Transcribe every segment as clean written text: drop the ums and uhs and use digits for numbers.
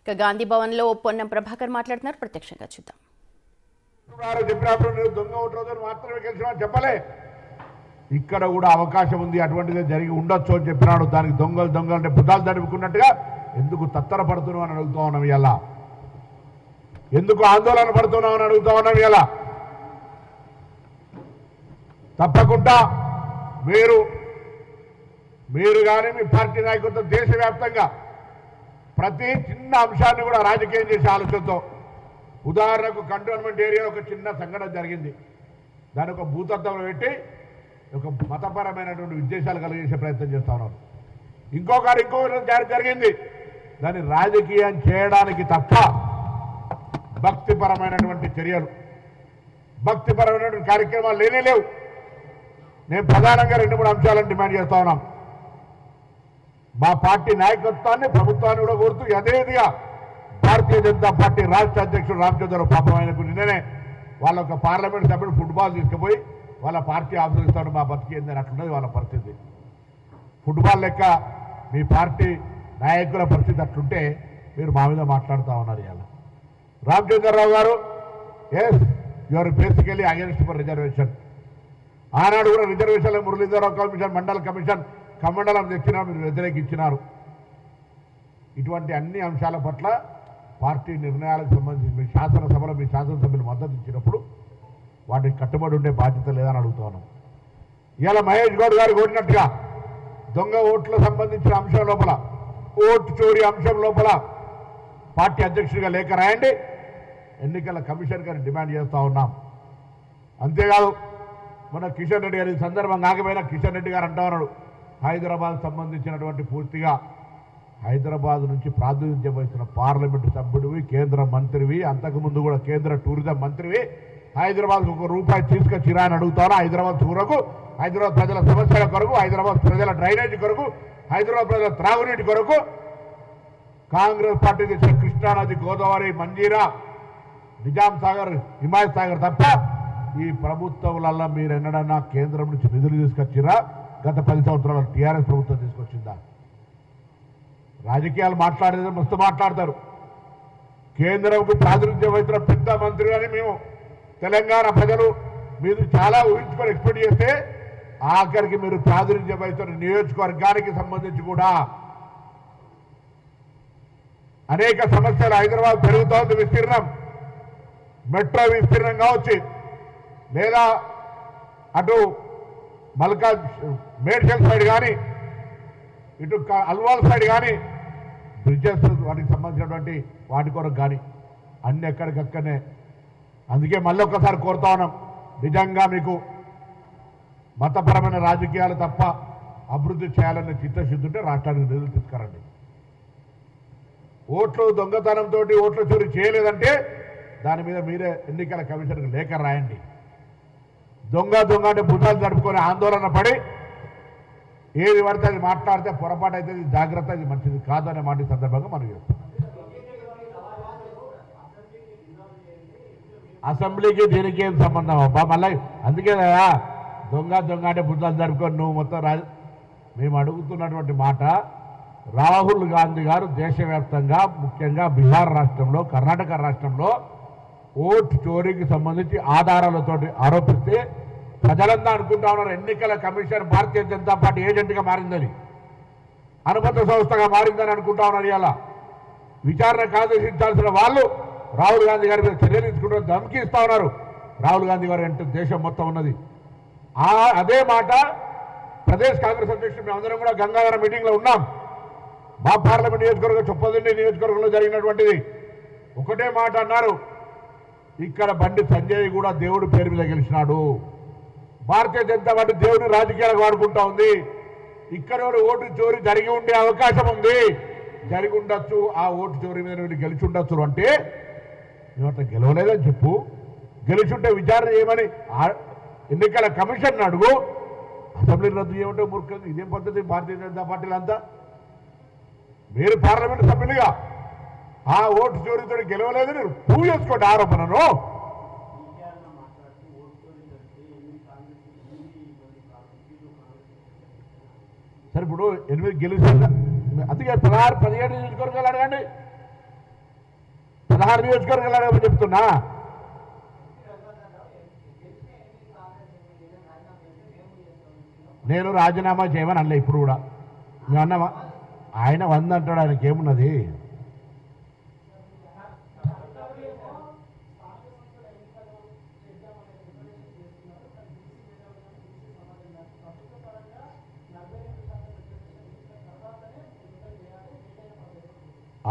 ఇక గాంధీ భవన్లో పొన్నం ప్రభాకర్ మాట్లాడుతున్నారు. ప్రత్యక్షంగా చూద్దాం. దొంగ ఓటు మాత్రమే గెలిచిన చెప్పలే, ఇక్కడ కూడా అవకాశం ఉంది, అటువంటిదే జరిగి ఉండొచ్చు అని చెప్పినాడు. దానికి దొంగలు అంటే బుద్ధాలు తడుపుకున్నట్టుగా ఎందుకు తత్తరపడుతున్నావు అని అడుగుతా ఉన్నాం. ఇలా ఎందుకు ఆందోళన పడుతున్నావు అని అడుగుతా ఉన్నాం. ఇలా తప్పకుండా మీరు కానీ మీ పార్టీ నాయకత్వం దేశవ్యాప్తంగా ప్రతి చిన్న అంశాన్ని కూడా రాజకీయం చేసే ఆలోచనతో, ఉదాహరణకు కంటోన్మెంట్ ఏరియాలో ఒక చిన్న సంఘటన జరిగింది, దాని ఒక భూతత్వంలో పెట్టి ఒక మతపరమైనటువంటి ఉద్దేశాలు కలిగేసే ప్రయత్నం చేస్తా ఉన్నారు. ఇంకొకటి జరిగింది, దాన్ని రాజకీయం చేయడానికి తప్ప భక్తిపరమైనటువంటి చర్యలు, భక్తిపరమైనటువంటి కార్యక్రమాలు లేవు. నేను ప్రధానంగా 2-3 అంశాలను డిమాండ్ చేస్తా ఉన్నాం. మా పార్టీ నాయకత్వాన్ని, ప్రభుత్వాన్ని కూడా కోరుతూ యథేదిగా భారతీయ జనతా పార్టీ రాష్ట్ర అధ్యక్షుడు రామచంద్రరావు పాపం ఆయనకు నిన్ననే వాళ్ళ ఒక పార్లమెంట్ సభ్యుడు ఫుట్బాల్ తీసుకుపోయి వాళ్ళ పార్టీ ఆఫీస్ ఇస్తాడు, మా బతికేందని అట్లున్నది వాళ్ళ పరిస్థితి. ఫుట్బాల్ లెక్క మీ పార్టీ నాయకుల పరిస్థితి అట్లుంటే మీరు మా మీద మాట్లాడుతూ ఉన్నారు. ఇవాళ Ramachandra Rao garu yes you're basically against for reservation. ఆనాడు కూడా రిజర్వేషన్ల మురళీధరరావు కమిషన్, మండల కమిషన్ కమండలం తెచ్చినా మీరు వ్యతిరేకించినారు. ఇటువంటి అన్ని అంశాల పట్ల పార్టీ నిర్ణయాలకు సంబంధించి మీ శాసనసభలో మీ శాసనసభ్యులు మద్దతు ఇచ్చినప్పుడు వాటికి కట్టుబడి ఉండే బాధ్యత లేదని అడుగుతున్నాం. ఇవాళ మహేష్ గౌడ్ గారు కోరినట్టుగా దొంగ ఓట్లకు సంబంధించిన అంశం లోపల, ఓటు చోరీ అంశం లోపల పార్టీ అధ్యక్షుడిగా లేఖ రాయండి, ఎన్నికల కమిషన్ గారిని డిమాండ్ చేస్తూ ఉన్నాం. అంతేకాదు మన కిషన్ రెడ్డి గారి సందర్భం కాకపోయినా కిషన్ రెడ్డి గారు అంటా ఉన్నాడు, హైదరాబాద్ సంబంధించినటువంటి పూర్తిగా హైదరాబాద్ నుంచి ప్రాతినిధ్యం వహిస్తున్న పార్లమెంటు సభ్యుడివి, కేంద్ర మంత్రివి, అంతకుముందు కూడా కేంద్ర టూరిజం మంత్రివి, హైదరాబాద్కు ₹1 తీసుకొచ్చిరా అని అడుగుతాను. హైదరాబాద్ కొరకు, హైదరాబాద్ ప్రజల సమస్యల కొరకు, హైదరాబాద్ ప్రజల డ్రైనేజీ కొరకు, హైదరాబాద్ ప్రజల త్రాగునీటి కొరకు కాంగ్రెస్ పార్టీ తెచ్చిన కృష్ణానది, గోదావరి, మంజీరా, నిజాం సాగర్, హిమాయత్ సాగర్ తప్ప ఈ ప్రభుత్వాలల్లో మీరు ఎన్నడన్నా కేంద్రం నుంచి నిధులు తీసుకొచ్చిరా? గత 10 సంవత్సరాలు టీఆర్ఎస్ ప్రభుత్వం తీసుకొచ్చిందా? రాజకీయాలు మాట్లాడేది మస్తు మాట్లాడతారు. కేంద్రంకు ప్రాతినిధ్యం వహిస్తున్న పెద్ద మంత్రి అని మేము తెలంగాణ ప్రజలు మీరు చాలా ఊహించుకొని ఎక్స్పెక్ట్ చేస్తే, ఆఖరికి మీరు ప్రాతినిధ్యం వహిస్తున్న నియోజకవర్గానికి సంబంధించి కూడా అనేక సమస్యలు, హైదరాబాద్ పెరుగుతోంది విస్తీర్ణం, మెట్రో విస్తీర్ణం కావచ్చు, లేదా అటు మేడ్చల్ సైడ్ కానీ, ఇటు అల్వాల్ సైడ్ కానీ బ్రిడ్జెస్, వాటికి సంబంధించినటువంటి వాటి కొరకు కానీ అన్ని ఎక్కడికక్కడనే. అందుకే మళ్ళీ ఒక్కసారి కోరుతా ఉన్నాం, నిజంగా మీకు మతపరమైన రాజకీయాలు తప్ప అభివృద్ధి చేయాలనే చిత్తశుద్ధి ఉంటే రాష్ట్రానికి నిధులు తీసుకురండి. ఓట్లు దొంగతనంతో ఓట్ల చోరీ చేయలేదంటే దాని మీద మీరే ఎన్నికల కమిషన్కి లేఖ రాయండి. దొంగ అంటే భుజాలు జరుపుకొని ఆందోళన పడి ఏది పడితే అది మాట్లాడితే పొరపాటు అయితే జాగ్రత్త, ఇది మంచిది కాదు అనే మాట సందర్భంగా మనం చేస్తాం. అసెంబ్లీకి దీనికి ఏం సంబంధం అబ్బా? మళ్ళీ అందుకే కదా దొంగ అంటే భుజాలు జరుపుకొని నువ్వు మొత్తం మేము అడుగుతున్నటువంటి మాట, రాహుల్ గాంధీ గారు దేశవ్యాప్తంగా ముఖ్యంగా బీహార్ రాష్ట్రంలో, కర్ణాటక రాష్ట్రంలో ఓటు చోరీకి సంబంధించి ఆధారాలతోటి ఆరోపిస్తే ప్రజలంతా అనుకుంటా ఉన్నారు ఎన్నికల కమిషన్ భారతీయ జనతా పార్టీ ఏజెంట్గా మారిందని, అనుబంధ సంస్థగా మారిందని అనుకుంటా ఉన్నారు. ఇలా విచారణకు ఆదేశించాల్సిన వాళ్ళు రాహుల్ గాంధీ గారి మీద చర్యలు తీసుకుంటారు, ధమ్కి ఇస్తా ఉన్నారు. రాహుల్ గాంధీ గారు అంటే దేశం మొత్తం ఉన్నది. అదే మాట ప్రదేశ్ కాంగ్రెస్ అధ్యక్షుడు మేమందరం కూడా గంగాధర మీటింగ్లో ఉన్నాం. మా పార్లమెంట్ నియోజకవర్గం చొప్పదండి నియోజకవర్గంలో జరిగినటువంటిది ఒకటే మాట అన్నారు, ఇక్కడ బండి సంజయ్ కూడా దేవుడి పేరు మీద గెలిచినాడు, భారతీయ జనతా పార్టీ దేవుడిని రాజకీయాలకు వాడుకుంటా ఉంది, ఇక్కడ ఓటు చోరీ జరిగి ఉండే అవకాశం ఉంది, జరిగి ఉండొచ్చు, ఆ ఓటు చోరీ మీద వీళ్ళు గెలిచి ఉండొచ్చు అంటే మేమంతా గెలవలేదని చెప్పు, గెలిచుంటే విచారణ చేయమని ఎన్నికల కమిషన్ అడుగు, అసెంబ్లీ రద్దు చేయమంటే మూర్ఖంగా ఇదేం పద్ధతి? భారతీయ జనతా పార్టీలు అంతా మీరు పార్లమెంట్ సభ్యులుగా ఆ ఓటు చోరీతో గెలవలేదని ప్రూవ్ చేసుకోండి ఆరోపణను. సరే ఇప్పుడు 8 గెలిచిన అందుకే 16-17 నియోజకవర్గాలు అడగండి, 16 నియోజకవర్గాలు చెప్తున్నా. నేను రాజీనామా చేయమని అనలే. ఇప్పుడు కూడా మేము అన్నామా? ఆయన 100 అంటాడు, ఆయనకి ఏమున్నది?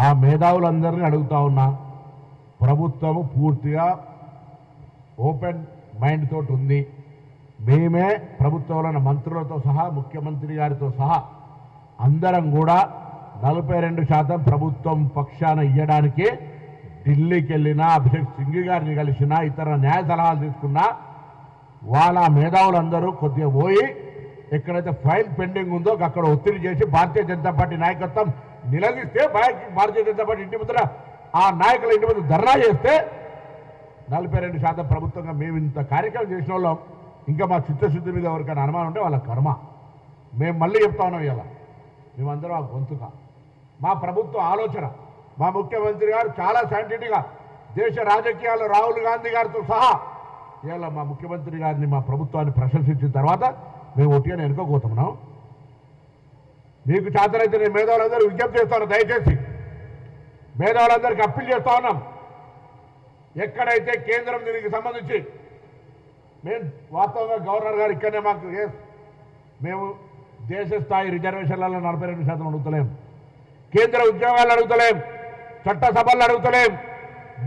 ఆ మేధావులందరినీ అడుగుతా ఉన్నా. ప్రభుత్వము పూర్తిగా ఓపెన్ మైండ్ తోటి ఉంది. మేమే ప్రభుత్వంలో మంత్రులతో సహా ముఖ్యమంత్రి గారితో సహా అందరం కూడా 42% ప్రభుత్వం పక్షాన ఇవ్వడానికి ఢిల్లీకి వెళ్ళినా, అభిషేక్ సింఘి గారిని కలిసినా, ఇతర న్యాయ సలహాలు తీసుకున్నా వాళ్ళ మేధావులందరూ కొద్దిగా పోయి ఎక్కడైతే ఫైల్ పెండింగ్ ఉందో అక్కడ ఒత్తిడి చేసి భారతీయ జనతా పార్టీ నాయకత్వం నిలదీస్తే, భారతీయ జనతా పార్టీ ఇంటి ముందర ఆ నాయకుల ఇంటి ముందు ధర్నా చేస్తే 42% ప్రభుత్వంగా మేము ఇంత కార్యక్రమం చేసిన వాళ్ళం. ఇంకా మా చిత్తశుద్ధి మీద ఎవరికైనా అనుమానం ఉంటే వాళ్ళ కర్మ. మేము మళ్ళీ చెప్తా ఉన్నాం, ఇలా మేమందరం ఆ గొంతుక. మా ప్రభుత్వ ఆలోచన, మా ముఖ్యమంత్రి గారు చాలా సైంటిఫిక్గా దేశ రాజకీయాల్లో రాహుల్ గాంధీ గారితో సహా ఇలా మా ముఖ్యమంత్రి గారిని, మా ప్రభుత్వాన్ని ప్రశంసించిన తర్వాత మేము ఒట్టిగా ఎన్నుకోబోతున్నాం. మీకు చేతనైతే నేను మేధావులందరూ విజ్ఞప్తి చేస్తాను, దయచేసి మేధావులందరికీ అప్పీల్ చేస్తా ఉన్నాం. ఎక్కడైతే కేంద్రం దీనికి సంబంధించి మేము వాస్తవంగా గవర్నర్ గారు ఇక్కడనే మాకు మేము దేశ స్థాయి రిజర్వేషన్లలో 42% అడుగుతలేం, కేంద్ర ఉద్యోగాలు అడుగుతలేం, చట్టసభలు అడుగుతలేం,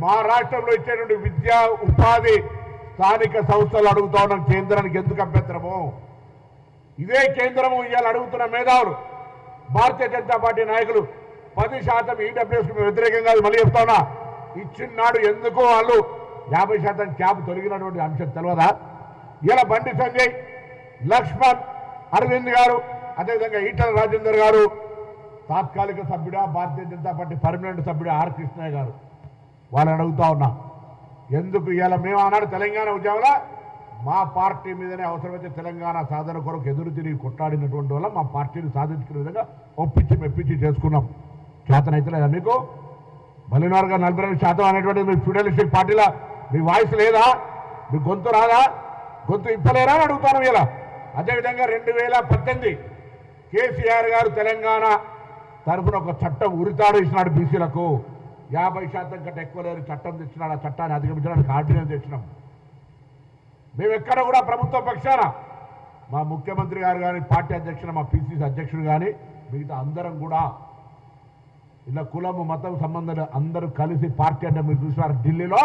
మా రాష్ట్రంలో ఇచ్చేటువంటి విద్యా ఉపాధి స్థానిక సంస్థలు అడుగుతా ఉన్నాం. కేంద్రానికి ఎందుకు అభ్యంతరము? ఇదే కేంద్రము ఇవాళ అడుగుతున్న మేధావులు భారతీయ జనతా పార్టీ నాయకులు 10% ఈడబ్ల్యూఎస్కి వ్యతిరేకంగా మళ్ళీ చెప్తా ఉన్నా. ఇచ్చినాడు ఎందుకు వాళ్ళు 50% క్యాప్ తొలగినటువంటి అంశం తెలియదా? ఇలా బండి సంజయ్, లక్ష్మణ్, అరవింద్ గారు, అదేవిధంగా ఈటల రాజేందర్ గారు తాత్కాలిక సభ్యుడా, భారతీయ జనతా పార్టీ పర్మనెంట్ సభ్యుడా ఆర్ కృష్ణయ్య గారు, వాళ్ళని అడుగుతా ఉన్నా. ఎందుకు ఇలా మేము ఆనాడు తెలంగాణ ఉద్యమంలో మా పార్టీ మీదనే అవసరమైతే తెలంగాణ సాధన కొరకు ఎదురు తిరిగి కొట్టాడినటువంటి వల్ల మా పార్టీని సాధించుకునే విధంగా ఒప్పించి మెప్పించి చేసుకున్నాం. చేతనైతే లేదా మీకు? బలినారుగా 42% అనేటువంటిది మీ ఫ్యూడలిస్టిక్ పార్టీలో మీ వాయిస్ లేదా? మీ గొంతు రాదా? గొంతు ఇప్పలేరా అని అడుగుతాను ఇలా. అదేవిధంగా 2018 కేసీఆర్ గారు తెలంగాణ తరఫున ఒక చట్టం ఉరితాడు ఇచ్చినాడు. బీసీలకు 50% కంటే ఎక్కువ లేని చట్టం తెచ్చినాడు. ఆ చట్టాన్ని అధిగమించడానికి ఆర్డినెన్స్ తెచ్చినాం. మేము ఎక్కడ కూడా ప్రభుత్వ పక్షాన మా ముఖ్యమంత్రి గారు కానీ, పార్టీ అధ్యక్షుడు, మా పిసిసి అధ్యక్షుడు కానీ, మిగతా అందరం కూడా ఇలా కులము మతం సంబంధాలు అందరూ కలిసి పార్టీ అంటే మీరు చూసారు ఢిల్లీలో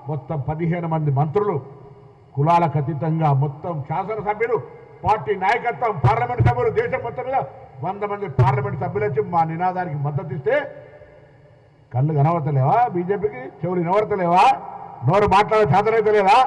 మొత్తం 15 మంది మంత్రులు కులాలకు అతీతంగా మొత్తం శాసనసభ్యులు, పార్టీ నాయకత్వం, పార్లమెంట్ సభ్యులు, దేశం మొత్తం మీద 100 మంది పార్లమెంట్ సభ్యులు వచ్చి మా నినాదానికి మద్దతు ఇస్తే కళ్ళు కనబడతలేవా? బీజేపీకి చెవులు వినబడతలేవా? నోరు మాట్లాడే చేతనైతే లేదా?